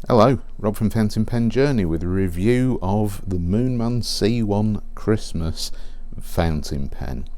Hello, Rob from Fountain Pen Journey with a review of the Moonman C1 Christmas fountain pen.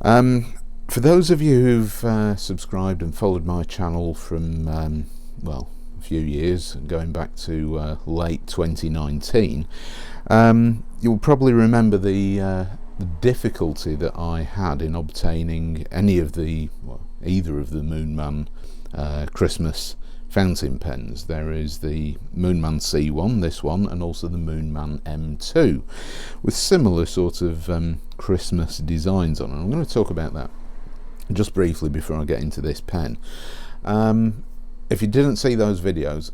For those of you who've subscribed and followed my channel from, a few years, going back to late 2019, you'll probably remember the difficulty that I had in obtaining either of the Moonman Christmas fountain pens. There is the Moonman C1, this one, and also the Moonman M2 with similar sort of Christmas designs on, and I'm going to talk about that just briefly before I get into this pen. If you didn't see those videos,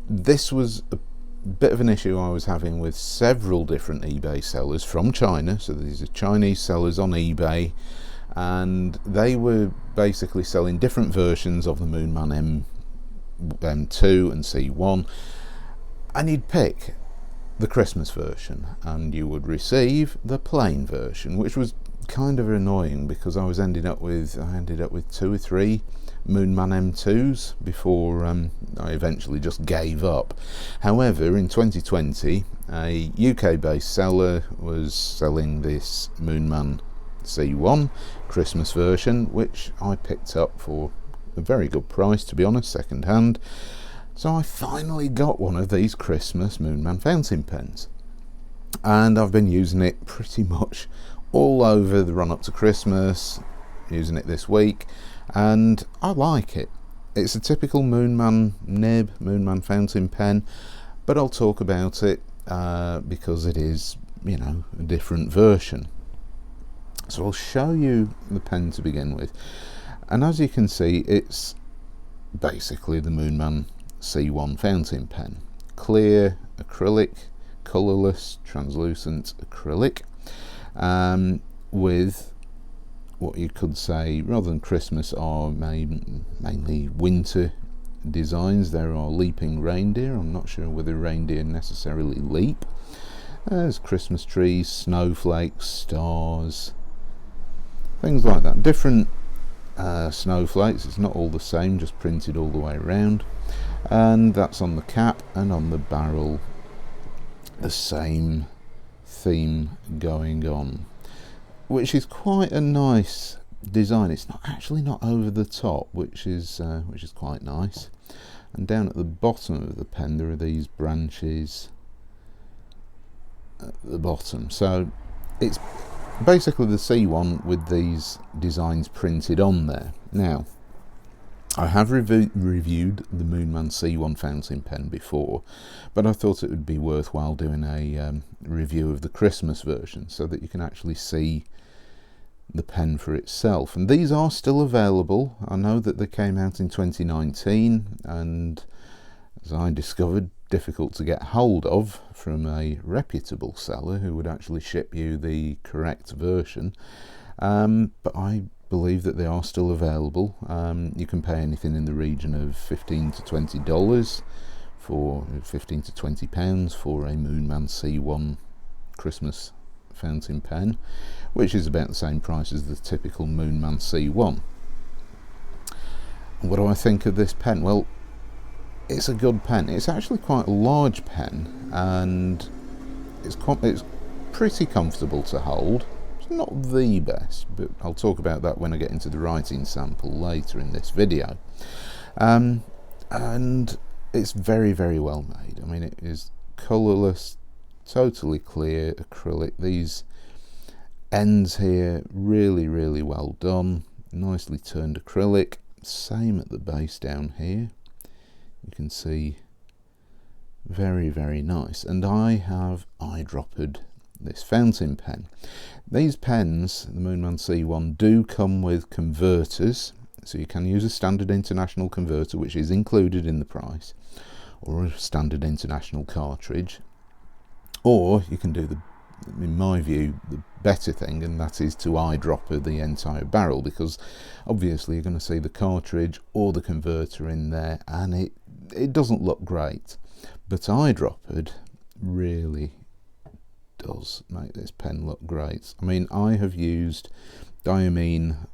this was a bit of an issue I was having with several different eBay sellers from China. So these are Chinese sellers on eBay, and they were basically selling different versions of the Moonman M2 and C1, and you'd pick the Christmas version and you would receive the plain version, which was kind of annoying because I ended up with 2 or 3 Moonman M2s before I eventually just gave up. However, in 2020 a UK based seller was selling this Moonman C1 Christmas version, which I picked up for a very good price, to be honest, second hand. So I finally got one of these Christmas Moonman fountain pens, and I've been using it pretty much all over the run up to Christmas, using it this week, and I like it. It's a typical Moonman nib, Moonman fountain pen, but I'll talk about it because it is, a different version. So I'll show you the pen to begin with. And as you can see, it's basically the Moonman C1 fountain pen. Clear acrylic, colourless, translucent acrylic, with what you could say, rather than Christmas, are mainly winter designs. There are leaping reindeer. I'm not sure whether reindeer necessarily leap. There's Christmas trees, snowflakes, stars, things like that. Different snowflakes, it's not all the same, just printed all the way around, and that's on the cap, and on the barrel the same theme going on, which is quite a nice design. It's not over the top, which is quite nice. And down at the bottom of the pen there are these branches at the bottom, so it's basically the C1 with these designs printed on there. Now, I have reviewed the Moonman C1 fountain pen before, but I thought it would be worthwhile doing a review of the Christmas version so that you can actually see the pen for itself. And these are still available. I know that they came out in 2019, and as I discovered, difficult to get hold of from a reputable seller who would actually ship you the correct version, but I believe that they are still available. You can pay anything in the region of $15 to $20 for £15 to £20 for a Moonman C1 Christmas fountain pen, which is about the same price as the typical Moonman C1. What do I think of this pen? Well, it's a good pen. It's actually quite a large pen, and it's pretty comfortable to hold. It's not the best, but I'll talk about that when I get into the writing sample later in this video. And it's very, very well made. I mean, it is colourless, totally clear acrylic. These ends here, really, really well done. Nicely turned acrylic. Same at the base down here. You can see, very, very nice. And I have eyedroppered this fountain pen. These pens, the Moonman C1, do come with converters, so you can use a standard international converter, which is included in the price, or a standard international cartridge, or you can do in my view, the better thing, and that is to eyedropper the entire barrel, because obviously you're going to see the cartridge or the converter in there, and it doesn't look great. But eyedroppered really does make this pen look great. I mean, I have used Diamine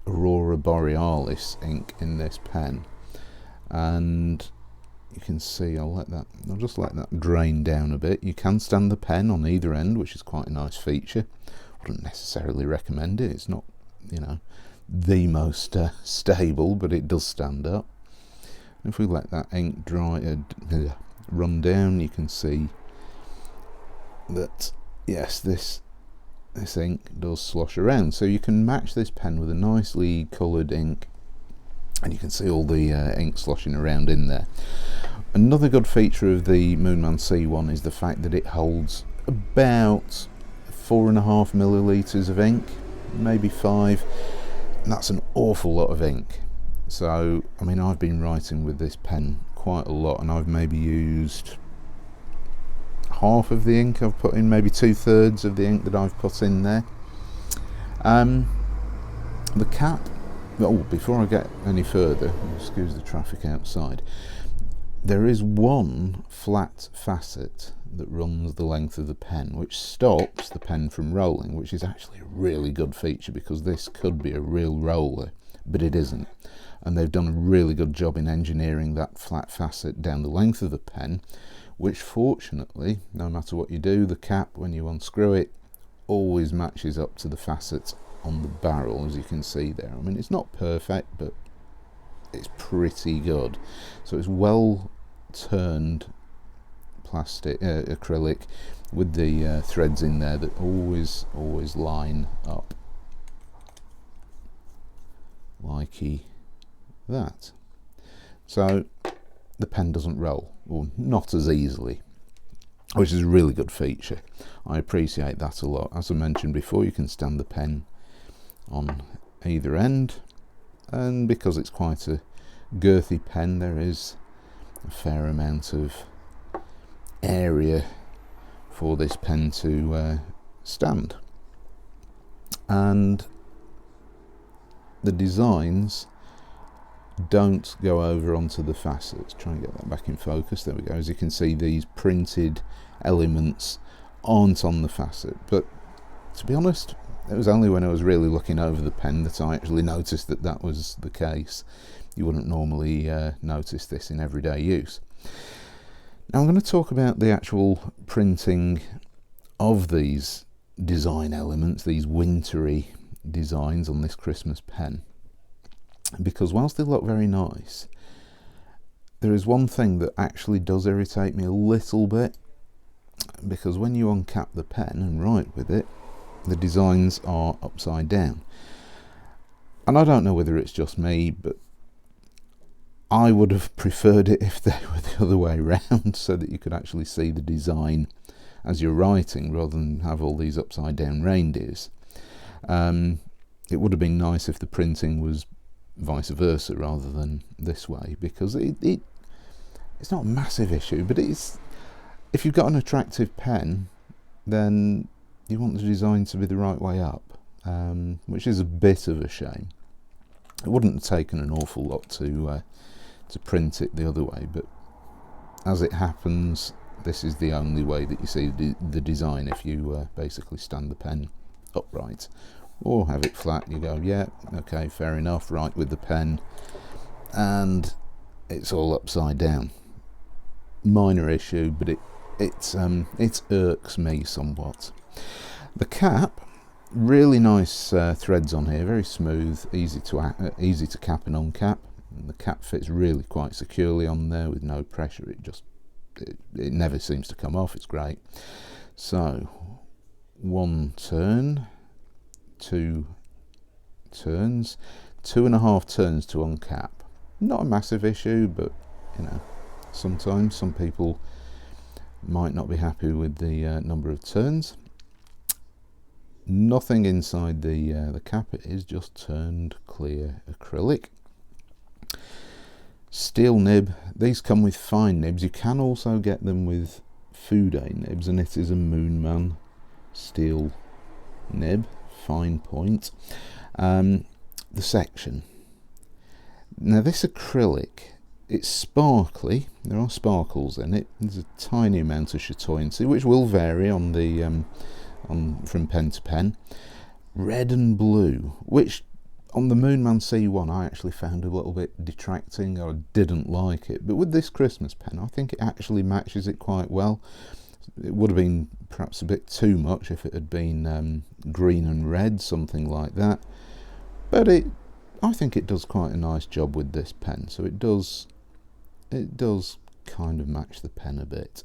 Aurora Borealis ink in this pen, and you can see I'll just let that drain down a bit. You can stand the pen on either end, which is quite a nice feature. Wouldn't necessarily recommend it. It's not, you know, the most stable, but it does stand up. If we let that ink dry run down, you can see that yes, this ink does slosh around. So you can match this pen with a nicely coloured ink, and you can see all the ink sloshing around in there. Another good feature of the Moonman C1 is the fact that it holds about 4.5 millilitres of ink, maybe 5, and that's an awful lot of ink. So I mean, I've been writing with this pen quite a lot, and I've maybe used half of the ink I've put in, maybe 2/3 of the ink that I've put in there. The cap, oh, before I get any further, excuse the traffic outside, there is one flat facet that runs the length of the pen, which stops the pen from rolling, which is actually a really good feature, because this could be a real roller, but it isn't. And they've done a really good job in engineering that flat facet down the length of the pen, which fortunately, no matter what you do, the cap, when you unscrew it, always matches up to the facet on the barrel, as you can see there. I mean, it's not perfect, but it's pretty good. So it's well turned plastic acrylic with the threads in there that always line up likey that. So the pen doesn't roll, or not as easily, which is a really good feature. I appreciate that a lot. As I mentioned before, you can stand the pen on either end, and because it's quite a girthy pen, there is a fair amount of area for this pen to stand. And the designs don't go over onto the facets. Try and get that back in focus. There we go. As you can see, these printed elements aren't on the facet, but to be honest, it was only when I was really looking over the pen that I actually noticed that that was the case. You wouldn't normally notice this in everyday use. Now I'm going to talk about the actual printing of these design elements, these wintry designs on this Christmas pen, because whilst they look very nice, there is one thing that actually does irritate me a little bit, because when you uncap the pen and write with it, the designs are upside down. And I don't know whether it's just me, but I would have preferred it if they were the other way around, so that you could actually see the design as you're writing, rather than have all these upside down reindeers. It would have been nice if the printing was vice versa rather than this way, because it's not a massive issue, but it's, if you've got an attractive pen, then you want the design to be the right way up, which is a bit of a shame. It wouldn't have taken an awful lot to print it the other way, but as it happens, this is the only way that you see the design. If you basically stand the pen upright or have it flat, you go, yeah, okay, fair enough, write with the pen, and it's all upside down. Minor issue, but it irks me somewhat. The cap, really nice threads on here, very smooth, easy to cap and uncap. And the cap fits really quite securely on there with no pressure. It never seems to come off. It's great. So 1 turn, 2 turns, 2.5 turns to uncap. Not a massive issue, but you know, sometimes some people might not be happy with the number of turns. Nothing inside the cap. It is just turned clear acrylic. Steel nib. These come with fine nibs. You can also get them with Fude nibs, and it is a Moonman steel nib, fine point. The section. Now this acrylic, it's sparkly. There are sparkles in it. There's a tiny amount of chatoyancy, which will vary on the from pen to pen. Red and blue, which On the Moonman C1 I actually found a little bit detracting, or didn't like it, but with this Christmas pen I think it actually matches it quite well. It would have been perhaps a bit too much if it had been green and red, something like that, but I think it does quite a nice job with this pen, so it does kind of match the pen a bit.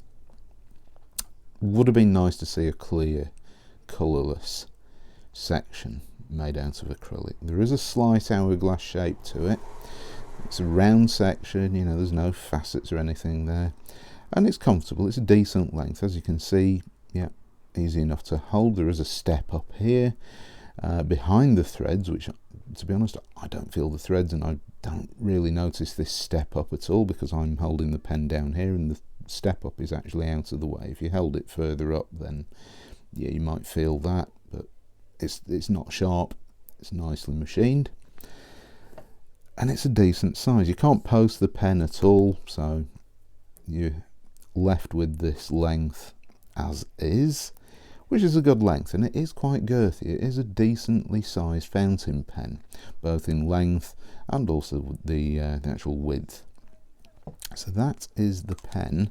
Would have been nice to see a clear, colourless section made out of acrylic. There is a slight hourglass shape to it. It's a round section, you know, there's no facets or anything there, and it's comfortable. It's a decent length, as you can see. Yeah, easy enough to hold. There is a step up here behind the threads, which, to be honest, I don't feel the threads, and I don't really notice this step up at all because I'm holding the pen down here and the step up is actually out of the way. If you held it further up, then yeah, you might feel that, but it's not sharp. It's nicely machined, and it's a decent size. You can't post the pen at all, so you're left with this length as is, which is a good length, and it is quite girthy. It is a decently sized fountain pen, both in length and also the actual width. So that is the pen.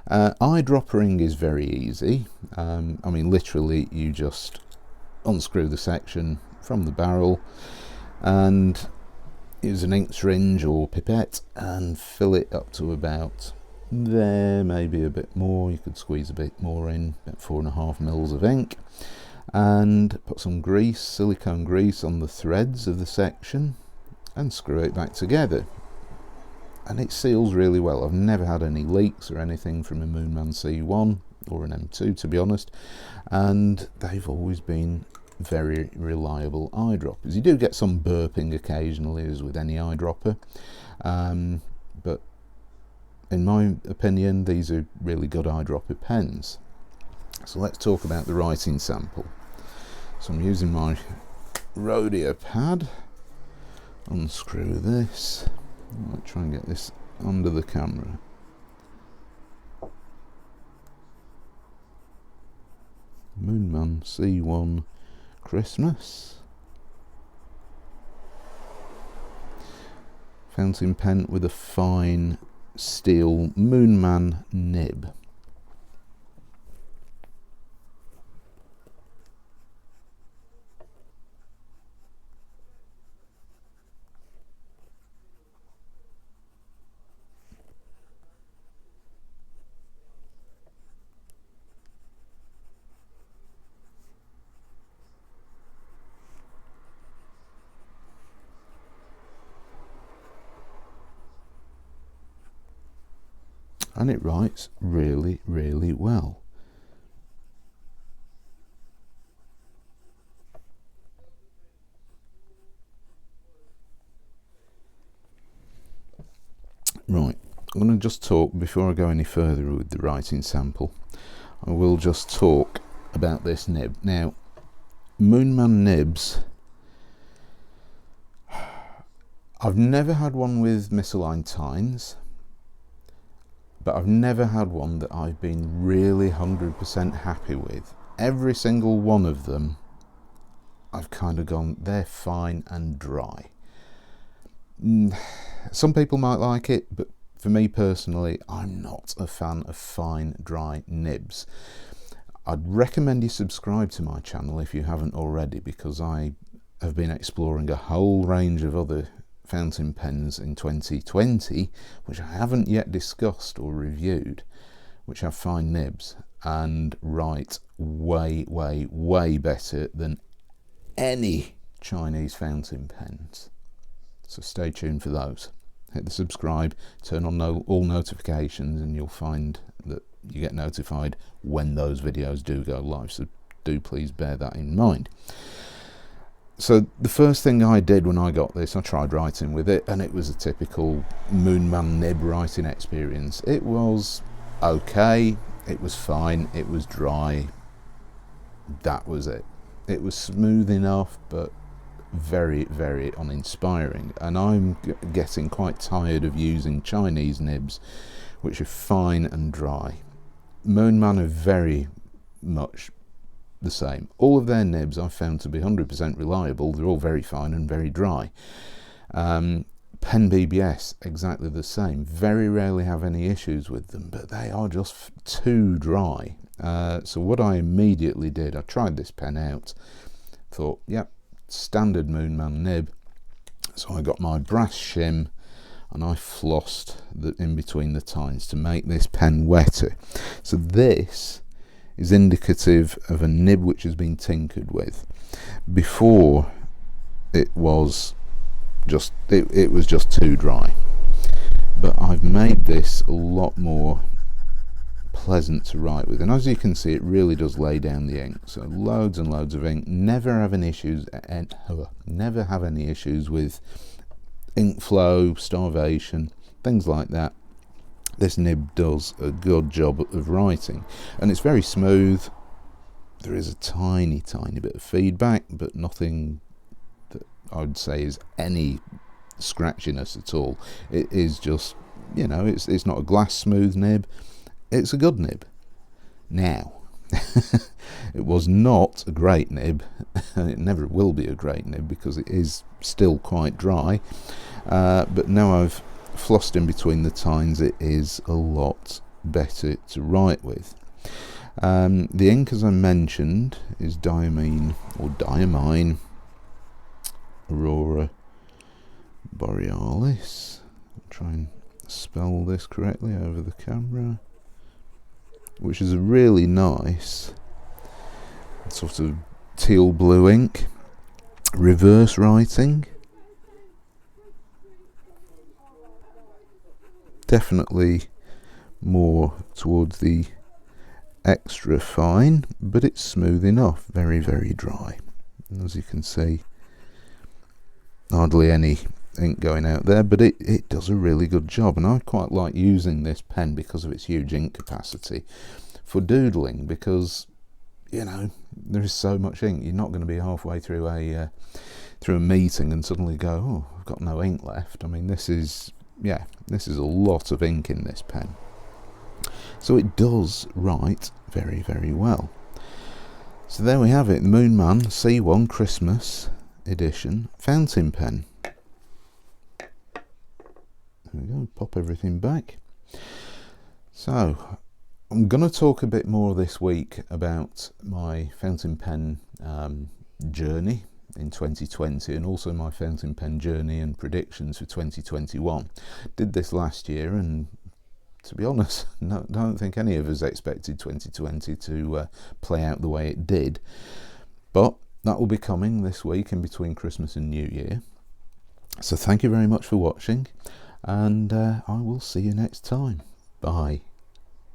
Eyedroppering is very easy. I mean, literally you just unscrew the section from the barrel and use an ink syringe or pipette and fill it up to about there, maybe a bit more. You could squeeze a bit more in, about 4.5 mils of ink, and put some grease, silicone grease, on the threads of the section and screw it back together, and it seals really well. I've never had any leaks or anything from a Moonman C1 or an M2, to be honest, and they've always been very reliable eyedroppers. You do get some burping occasionally, as with any eyedropper, but in my opinion these are really good eyedropper pens. So let's talk about the writing sample. So I'm using my Rhodia pad. Unscrew this. I might try and get this under the camera. Moonman C1 Christmas. Fountain pen with a fine steel Moonman nib. And it writes really, really well. Right, I'm going to just talk, before I go any further with the writing sample, I will just talk about this nib. Now, Moonman nibs, I've never had one with misaligned tines, but I've never had one that I've been really 100% happy with. Every single one of them, I've kind of gone, they're fine and dry. Some people might like it, but for me personally, I'm not a fan of fine, dry nibs. I'd recommend you subscribe to my channel if you haven't already, because I have been exploring a whole range of other fountain pens in 2020 which I haven't yet discussed or reviewed, which have fine nibs and write way, way, way better than any Chinese fountain pens. So stay tuned for those. Hit the subscribe, turn on all notifications, and you'll find that you get notified when those videos do go live, so do please bear that in mind. So the first thing I did when I got this, I tried writing with it, and it was a typical Moonman nib writing experience. It was okay, it was fine, it was dry, that was it. It was smooth enough, but very, very uninspiring, and I'm getting quite tired of using Chinese nibs which are fine and dry. Moonman are very much the same. All of their nibs I've found to be 100% reliable. They're all very fine and very dry. Pen BBS, exactly the same. Very rarely have any issues with them, but they are just too dry. So what I immediately did, I tried this pen out, thought, yep, standard Moonman nib. So I got my brass shim and I flossed in between the tines to make this pen wetter. So this is indicative of a nib which has been tinkered with. Before, it was just it was just too dry, but I've made this a lot more pleasant to write with, and as you can see, it really does lay down the ink. So loads and loads of ink. Never have any issues with ink flow, starvation, things like that. This nib does a good job of writing, and it's very smooth. There is a tiny bit of feedback, but nothing that I would say is any scratchiness at all. It is just, you know, it's not a glass smooth nib. It's a good nib. Now, it was not a great nib, and it never will be a great nib because it is still quite dry. But now I've flossed in between the tines, it is a lot better to write with. The ink, as I mentioned, is Diamine Aurora Borealis. I'll try and spell this correctly over the camera, which is a really nice sort of teal blue ink. Reverse writing, definitely more towards the extra fine, but it's smooth enough. Very dry, and as you can see, hardly any ink going out there, but it does a really good job. And I quite like using this pen because of its huge ink capacity for doodling, because, you know, there is so much ink. You're not going to be halfway through a meeting and suddenly go, oh, I've got no ink left. I mean, this is a lot of ink in this pen. So it does write very well. So there we have it, the Moonman C1 Christmas edition fountain pen. There we go, pop everything back. So I'm going to talk a bit more this week about my fountain pen journey in 2020, and also my fountain pen journey and predictions for 2021. Did this last year, and to be honest, don't think any of us expected 2020 to play out the way it did. But that will be coming this week in between Christmas and New Year. So thank you very much for watching, and I will see you next time. Bye.